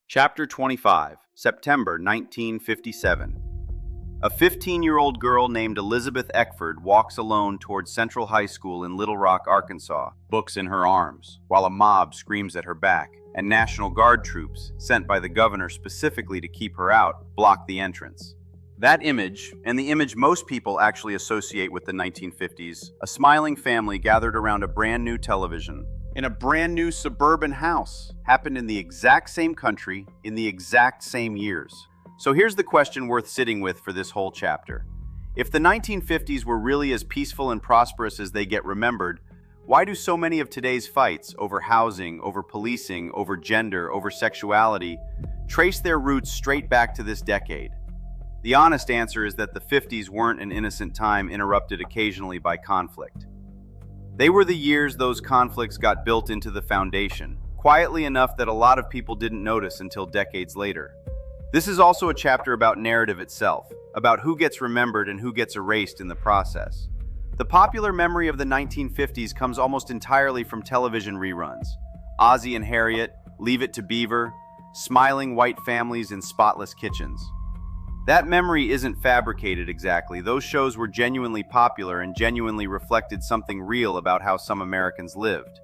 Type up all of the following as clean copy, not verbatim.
Chapter 25, September 1957. A 15-year-old girl named Elizabeth Eckford walks alone towards Central High School in Little Rock, Arkansas, books in her arms, while a mob screams at her back, and National Guard troops, sent by the governor specifically to keep her out, block the entrance. That image, and the image most people actually associate with the 1950s, a smiling family gathered around a brand new television, in a brand new suburban house, happened in the exact same country, in the exact same years. So here's the question worth sitting with for this whole chapter. If the 1950s were really as peaceful and prosperous as they get remembered, why do so many of today's fights over housing, over policing, over gender, over sexuality, trace their roots straight back to this decade? The honest answer is that the 50s weren't an innocent time interrupted occasionally by conflict. They were the years those conflicts got built into the foundation, quietly enough that a lot of people didn't notice until decades later. This is also a chapter about narrative itself, about who gets remembered and who gets erased in the process. The popular memory of the 1950s comes almost entirely from television reruns. Ozzie and Harriet, Leave It to Beaver, smiling white families in spotless kitchens. That memory isn't fabricated exactly. Those shows were genuinely popular and genuinely reflected something real about how some Americans lived.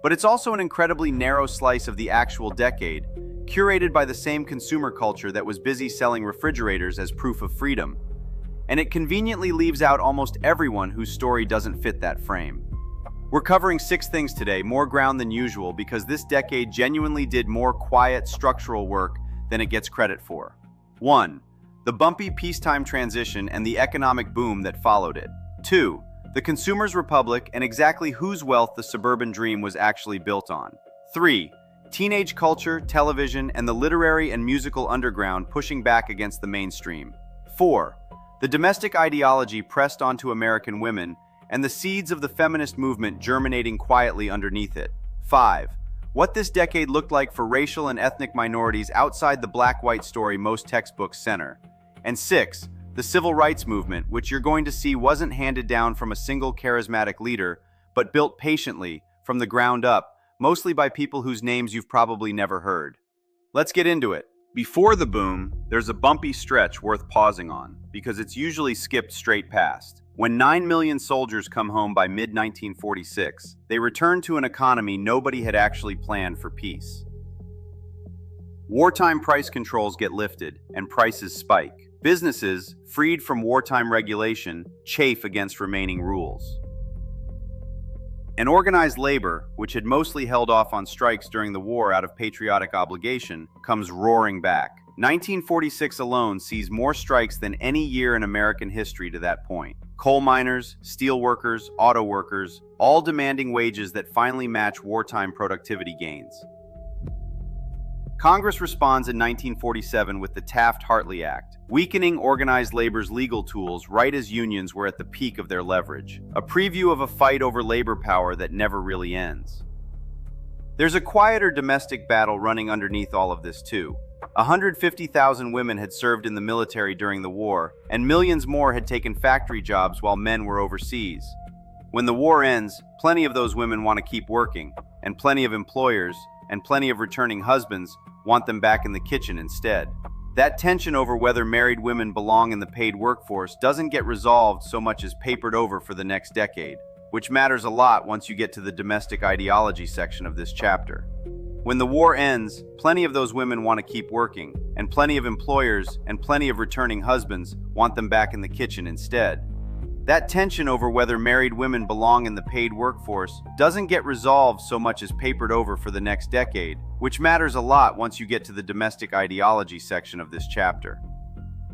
But it's also an incredibly narrow slice of the actual decade, curated by the same consumer culture that was busy selling refrigerators as proof of freedom. And it conveniently leaves out almost everyone whose story doesn't fit that frame. We're covering 6 things today, more ground than usual, because this decade genuinely did more quiet, structural work than it gets credit for. 1. The bumpy peacetime transition and the economic boom that followed it. 2. The consumer's republic and exactly whose wealth the suburban dream was actually built on. 3. Teenage culture, television, and the literary and musical underground pushing back against the mainstream. 4. The domestic ideology pressed onto American women and the seeds of the feminist movement germinating quietly underneath it. 5. What this decade looked like for racial and ethnic minorities outside the black-white story most textbooks center. And 6, the civil rights movement, which you're going to see wasn't handed down from a single charismatic leader, but built patiently, from the ground up, mostly by people whose names you've probably never heard. Let's get into it. Before the boom, there's a bumpy stretch worth pausing on, because it's usually skipped straight past. When 9 million soldiers come home by mid-1946, they return to an economy nobody had actually planned for peace. Wartime price controls get lifted, and prices spike. Businesses, freed from wartime regulation, chafe against remaining rules. And organized labor, which had mostly held off on strikes during the war out of patriotic obligation, comes roaring back. 1946 alone sees more strikes than any year in American history to that point. Coal miners, steel workers, auto workers, all demanding wages that finally match wartime productivity gains. Congress responds in 1947 with the Taft-Hartley Act, weakening organized labor's legal tools right as unions were at the peak of their leverage, a preview of a fight over labor power that never really ends. There's a quieter domestic battle running underneath all of this too. 150,000 women had served in the military during the war, and millions more had taken factory jobs while men were overseas. When the war ends, plenty of those women want to keep working, and plenty of employers, and plenty of returning husbands want them back in the kitchen instead. That tension over whether married women belong in the paid workforce doesn't get resolved so much as papered over for the next decade, which matters a lot once you get to the domestic ideology section of this chapter. When the war ends, plenty of those women want to keep working, and plenty of employers and plenty of returning husbands want them back in the kitchen instead. That tension over whether married women belong in the paid workforce doesn't get resolved so much as papered over for the next decade, which matters a lot once you get to the domestic ideology section of this chapter.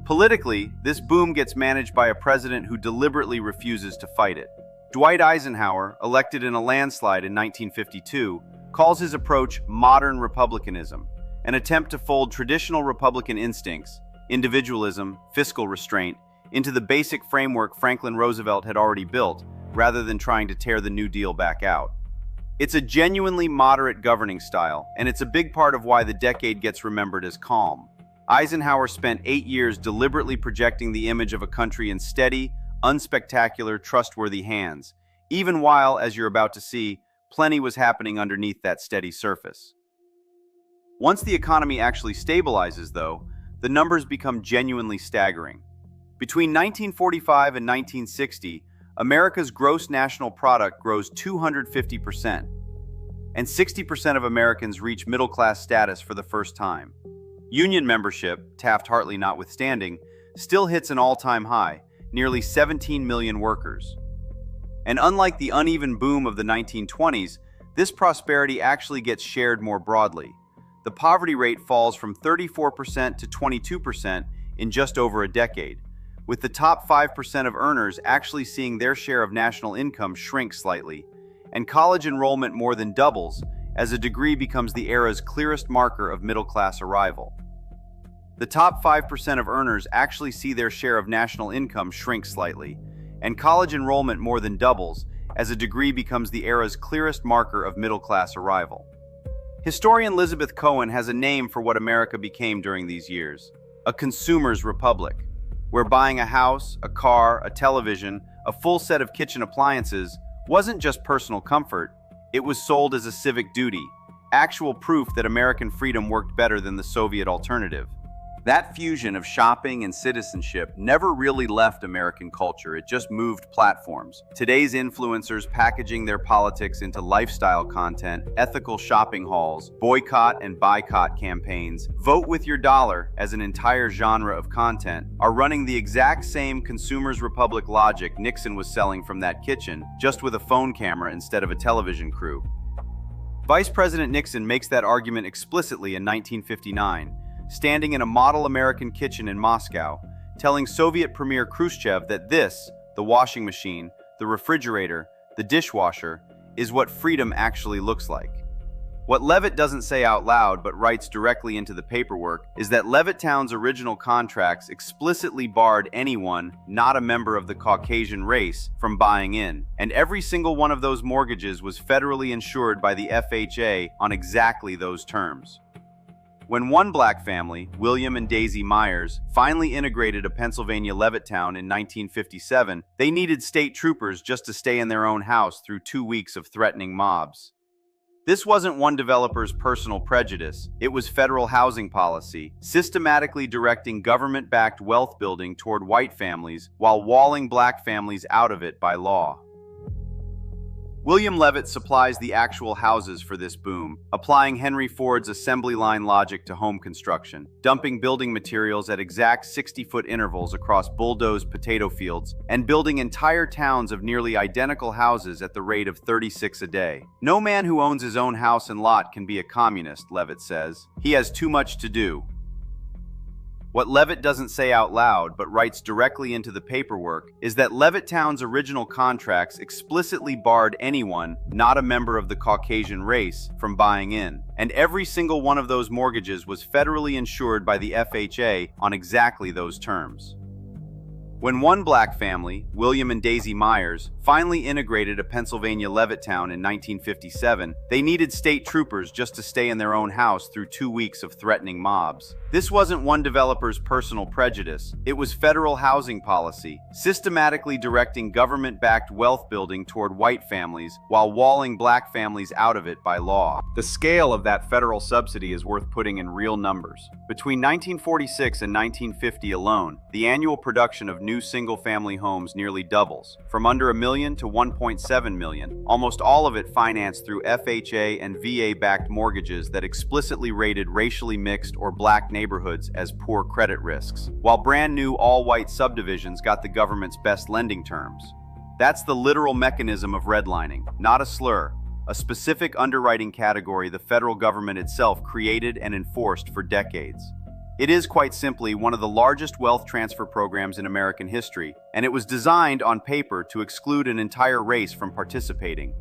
Politically, this boom gets managed by a president who deliberately refuses to fight it. Dwight Eisenhower, elected in a landslide in 1952, calls his approach modern republicanism, an attempt to fold traditional Republican instincts, individualism, fiscal restraint, into the basic framework Franklin Roosevelt had already built, rather than trying to tear the New Deal back out. It's a genuinely moderate governing style, and it's a big part of why the decade gets remembered as calm. Eisenhower spent 8 years deliberately projecting the image of a country in steady, unspectacular, trustworthy hands, even while, as you're about to see, plenty was happening underneath that steady surface. Once the economy actually stabilizes, though, the numbers become genuinely staggering. Between 1945 and 1960, America's gross national product grows 250%, and 60% of Americans reach middle-class status for the first time. Union membership, Taft-Hartley notwithstanding, still hits an all-time high, nearly 17 million workers. And unlike the uneven boom of the 1920s, this prosperity actually gets shared more broadly. The poverty rate falls from 34% to 22% in just over a decade, with the top 5% of earners actually seeing their share of national income shrink slightly, and college enrollment more than doubles as a degree becomes the era's clearest marker of middle-class arrival. The top 5% of earners actually see their share of national income shrink slightly, and college enrollment more than doubles as a degree becomes the era's clearest marker of middle-class arrival. Historian Elizabeth Cohen has a name for what America became during these years: a consumer's republic, where buying a house, a car, a television, a full set of kitchen appliances wasn't just personal comfort, it was sold as a civic duty, actual proof that American freedom worked better than the Soviet alternative. That fusion of shopping and citizenship never really left American culture, it just moved platforms. Today's influencers packaging their politics into lifestyle content, ethical shopping hauls, boycott and boycott campaigns, vote with your dollar as an entire genre of content, are running the exact same consumer's republic logic Nixon was selling from that kitchen, just with a phone camera instead of a television crew. Vice President Nixon makes that argument explicitly in 1959, standing in a model American kitchen in Moscow, telling Soviet Premier Khrushchev that this, the washing machine, the refrigerator, the dishwasher, is what freedom actually looks like. What Levitt doesn't say out loud but writes directly into the paperwork is that Levittown's original contracts explicitly barred anyone not a member of the Caucasian race from buying in, and every single one of those mortgages was federally insured by the FHA on exactly those terms. When one black family, William and Daisy Myers, finally integrated a Pennsylvania Levittown in 1957, they needed state troopers just to stay in their own house through 2 weeks of threatening mobs. This wasn't one developer's personal prejudice, it was federal housing policy, systematically directing government-backed wealth building toward white families while walling black families out of it by law. William Levitt supplies the actual houses for this boom, applying Henry Ford's assembly line logic to home construction, dumping building materials at exact 60-foot intervals across bulldozed potato fields, and building entire towns of nearly identical houses at the rate of 36 a day. No man who owns his own house and lot can be a communist, Levitt says. He has too much to do. What Levitt doesn't say out loud but writes directly into the paperwork is that Levittown's original contracts explicitly barred anyone not a member of the Caucasian race from buying in, and every single one of those mortgages was federally insured by the FHA on exactly those terms. When one black family, William and Daisy Myers, finally integrated a Pennsylvania Levittown in 1957, they needed state troopers just to stay in their own house through 2 weeks of threatening mobs. This wasn't one developer's personal prejudice, it was federal housing policy, systematically directing government-backed wealth building toward white families while walling black families out of it by law. The scale of that federal subsidy is worth putting in real numbers. Between 1946 and 1950 alone, the annual production of new single-family homes nearly doubles, from under 1 million to 1.7 million, almost all of it financed through FHA and VA-backed mortgages that explicitly rated racially mixed or black neighborhoods as poor credit risks, while brand new all-white subdivisions got the government's best lending terms. That's the literal mechanism of redlining, not a slur, a specific underwriting category the federal government itself created and enforced for decades. It is quite simply one of the largest wealth transfer programs in American history, and it was designed on paper to exclude an entire race from participating.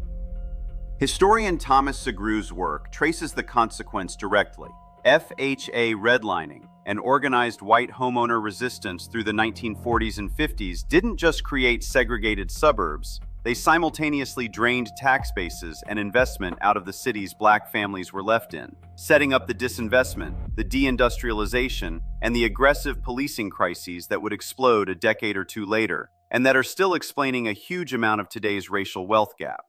Historian Thomas Sugrew's work traces the consequence directly. FHA redlining and organized white homeowner resistance through the 1940s and 50s didn't just create segregated suburbs, they simultaneously drained tax bases and investment out of the cities black families were left in, setting up the disinvestment, the deindustrialization, and the aggressive policing crises that would explode a decade or two later, and that are still explaining a huge amount of today's racial wealth gap.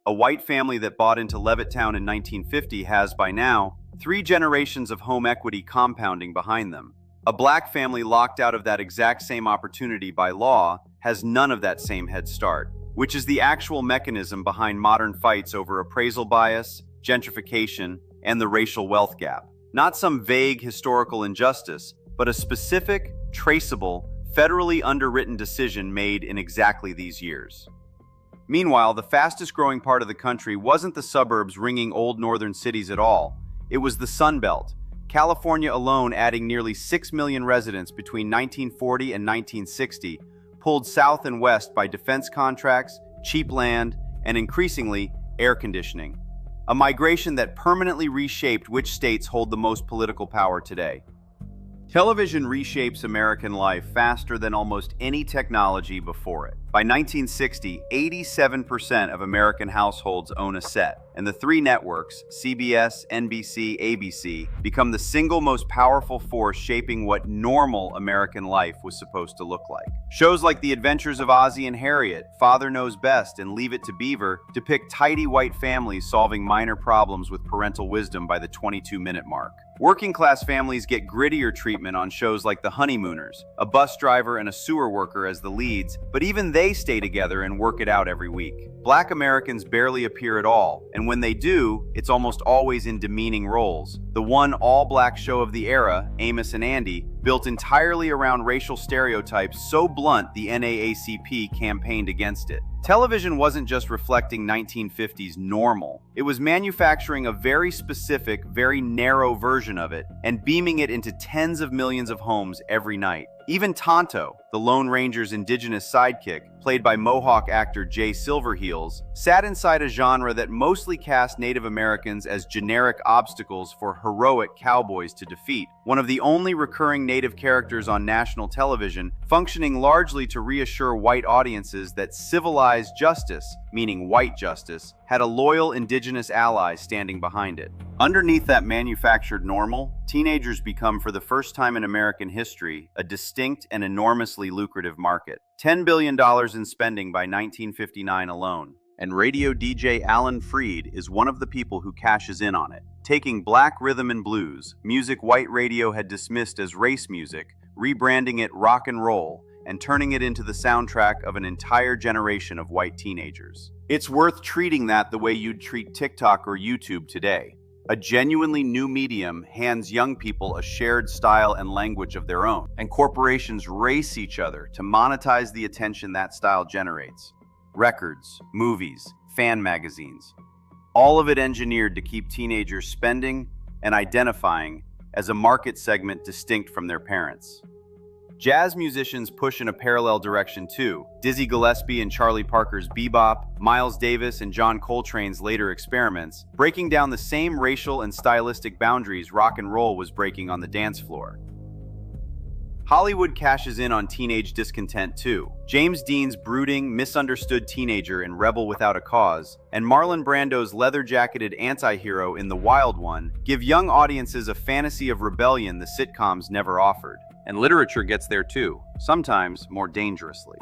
A white family that bought into Levittown in 1950 has, by now, 3 generations of home equity compounding behind them. A black family locked out of that exact same opportunity by law has none of that same head start, which is the actual mechanism behind modern fights over appraisal bias, gentrification, and the racial wealth gap. Not some vague historical injustice, but a specific, traceable, federally underwritten decision made in exactly these years. Meanwhile, the fastest growing part of the country wasn't the suburbs ringing old northern cities at all. It was the Sun Belt, California alone adding nearly 6 million residents between 1940 and 1960, pulled south and west by defense contracts, cheap land, and increasingly, air conditioning. A migration that permanently reshaped which states hold the most political power today. Television reshapes American life faster than almost any technology before it. By 1960, 87% of American households own a set, and the 3 networks, CBS, NBC, ABC, become the single most powerful force shaping what normal American life was supposed to look like. Shows like The Adventures of Ozzie and Harriet, Father Knows Best, and Leave It to Beaver depict tidy white families solving minor problems with parental wisdom by the 22-minute mark. Working-class families get grittier treatment on shows like The Honeymooners, a bus driver and a sewer worker as the leads, but even they stay together and work it out every week. Black Americans barely appear at all, and when they do, it's almost always in demeaning roles. The one all-black show of the era, Amos and Andy, built entirely around racial stereotypes so blunt the NAACP campaigned against it. Television wasn't just reflecting 1950s normal. It was manufacturing a very specific, very narrow version of it and beaming it into tens of millions of homes every night. Even Tonto, the Lone Ranger's indigenous sidekick, played by Mohawk actor Jay Silverheels, sat inside a genre that mostly cast Native Americans as generic obstacles for heroic cowboys to defeat, one of the only recurring Native characters on national television, functioning largely to reassure white audiences that civilized justice, meaning white justice, had a loyal indigenous ally standing behind it. Underneath that manufactured normal, teenagers become, for the first time in American history, a distinct and enormously lucrative market. $10 billion in spending by 1959 alone. And radio DJ Alan Freed is one of the people who cashes in on it. Taking black rhythm and blues, music white radio had dismissed as race music, rebranding it rock and roll, and turning it into the soundtrack of an entire generation of white teenagers. It's worth treating that the way you'd treat TikTok or YouTube today. A genuinely new medium hands young people a shared style and language of their own, and corporations race each other to monetize the attention that style generates. Records, movies, fan magazines, all of it engineered to keep teenagers spending and identifying as a market segment distinct from their parents. Jazz musicians push in a parallel direction too. Dizzy Gillespie and Charlie Parker's bebop, Miles Davis and John Coltrane's later experiments, breaking down the same racial and stylistic boundaries rock and roll was breaking on the dance floor. Hollywood cashes in on teenage discontent too. James Dean's brooding, misunderstood teenager in Rebel Without a Cause, and Marlon Brando's leather-jacketed anti-hero in The Wild One give young audiences a fantasy of rebellion the sitcoms never offered. And literature gets there too, sometimes more dangerously.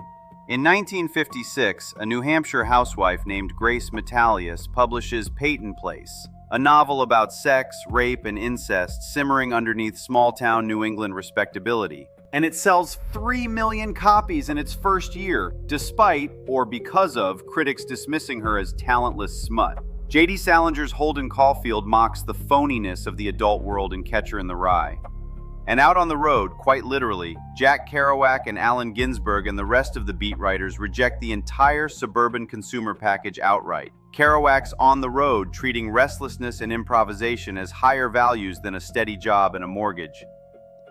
In 1956, a New Hampshire housewife named Grace Metalius publishes Peyton Place, a novel about sex, rape, and incest simmering underneath small-town New England respectability. And it sells 3 million copies in its first year, despite, or because of, critics dismissing her as talentless smut. J.D. Salinger's Holden Caulfield mocks the phoniness of the adult world in Catcher in the Rye. And out on the road, quite literally, Jack Kerouac and Allen Ginsberg and the rest of the beat writers reject the entire suburban consumer package outright. Kerouac's On the Road treating restlessness and improvisation as higher values than a steady job and a mortgage.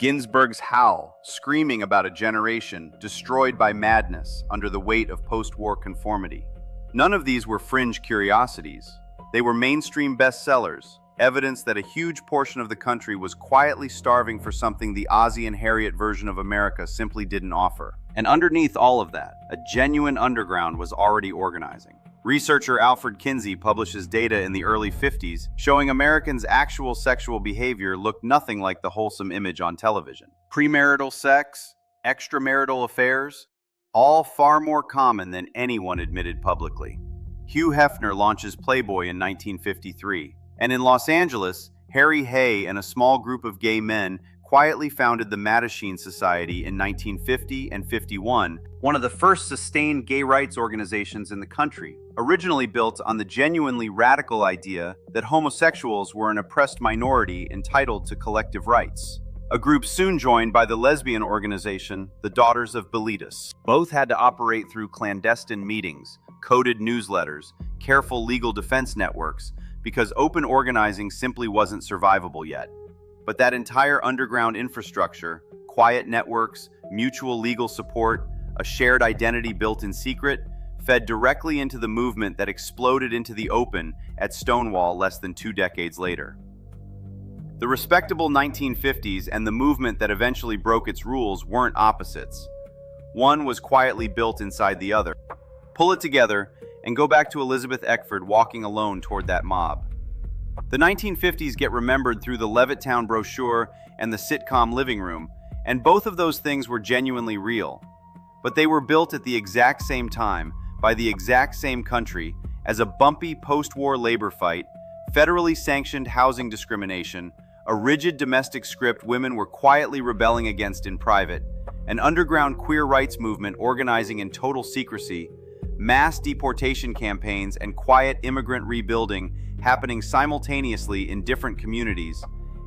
Ginsberg's Howl, screaming about a generation destroyed by madness under the weight of post-war conformity. None of these were fringe curiosities. They were mainstream bestsellers, evidence that a huge portion of the country was quietly starving for something the Ozzie and Harriet version of America simply didn't offer. And underneath all of that, a genuine underground was already organizing. Researcher Alfred Kinsey publishes data in the early 50s showing Americans' actual sexual behavior looked nothing like the wholesome image on television. Premarital sex, extramarital affairs, all far more common than anyone admitted publicly. Hugh Hefner launches Playboy in 1953. And in Los Angeles, Harry Hay and a small group of gay men quietly founded the Mattachine Society in 1950 and 51, one of the first sustained gay rights organizations in the country, originally built on the genuinely radical idea that homosexuals were an oppressed minority entitled to collective rights. A group soon joined by the lesbian organization, the Daughters of Bilitis. Both had to operate through clandestine meetings, coded newsletters, careful legal defense networks, because open organizing simply wasn't survivable yet. But that entire underground infrastructure, quiet networks, mutual legal support, a shared identity built in secret, fed directly into the movement that exploded into the open at Stonewall less than 2 decades later. The respectable 1950s and the movement that eventually broke its rules weren't opposites. One was quietly built inside the other. Pull it together and go back to Elizabeth Eckford walking alone toward that mob. The 1950s get remembered through the Levittown brochure and the sitcom Living Room, and both of those things were genuinely real. But they were built at the exact same time, by the exact same country, as a bumpy post-war labor fight, federally sanctioned housing discrimination, a rigid domestic script women were quietly rebelling against in private, an underground queer rights movement organizing in total secrecy, mass deportation campaigns, and quiet immigrant rebuilding happening simultaneously in different communities,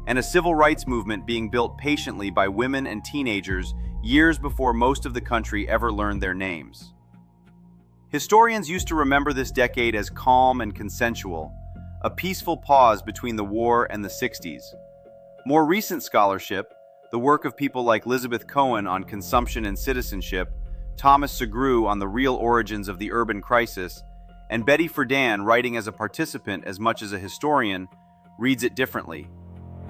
and a civil rights movement being built patiently by women and teenagers years before most of the country ever learned their names. Historians used to remember this decade as calm and consensual, a peaceful pause between the war and the 60s. More recent scholarship, the work of people like Elizabeth Cohen on consumption and citizenship, Thomas Segru on the real origins of the urban crisis, and Betty Friedan, writing as a participant as much as a historian, reads it differently.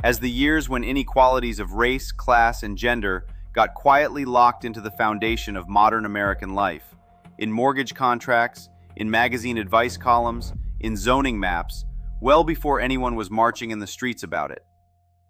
As the years when inequalities of race, class, and gender got quietly locked into the foundation of modern American life, in mortgage contracts, in magazine advice columns, in zoning maps, well before anyone was marching in the streets about it.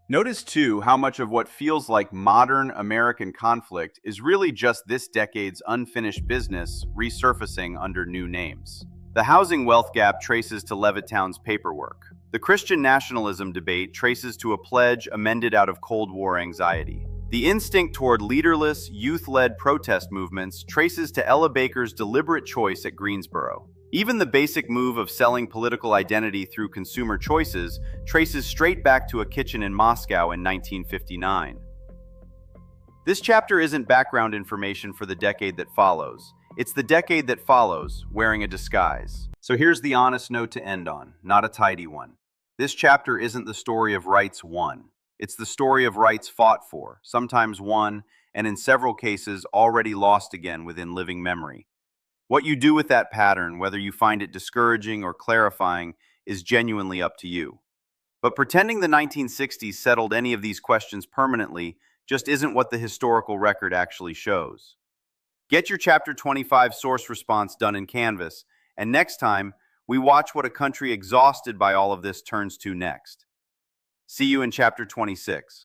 Notice, too, how much of what feels like modern American conflict is really just this decade's unfinished business resurfacing under new names. The housing wealth gap traces to Levittown's paperwork. The Christian nationalism debate traces to a pledge amended out of Cold War anxiety. The instinct toward leaderless, youth-led protest movements traces to Ella Baker's deliberate choice at Greensboro. Even the basic move of selling political identity through consumer choices traces straight back to a kitchen in Moscow in 1959. This chapter isn't background information for the decade that follows. It's the decade that follows, wearing a disguise. So here's the honest note to end on, not a tidy one. This chapter isn't the story of rights won. It's the story of rights fought for, sometimes won, and in several cases already lost again within living memory. What you do with that pattern, whether you find it discouraging or clarifying, is genuinely up to you. But pretending the 1960s settled any of these questions permanently just isn't what the historical record actually shows. Get your Chapter 25 source response done in Canvas, and next time, we watch what a country exhausted by all of this turns to next. See you in Chapter 26.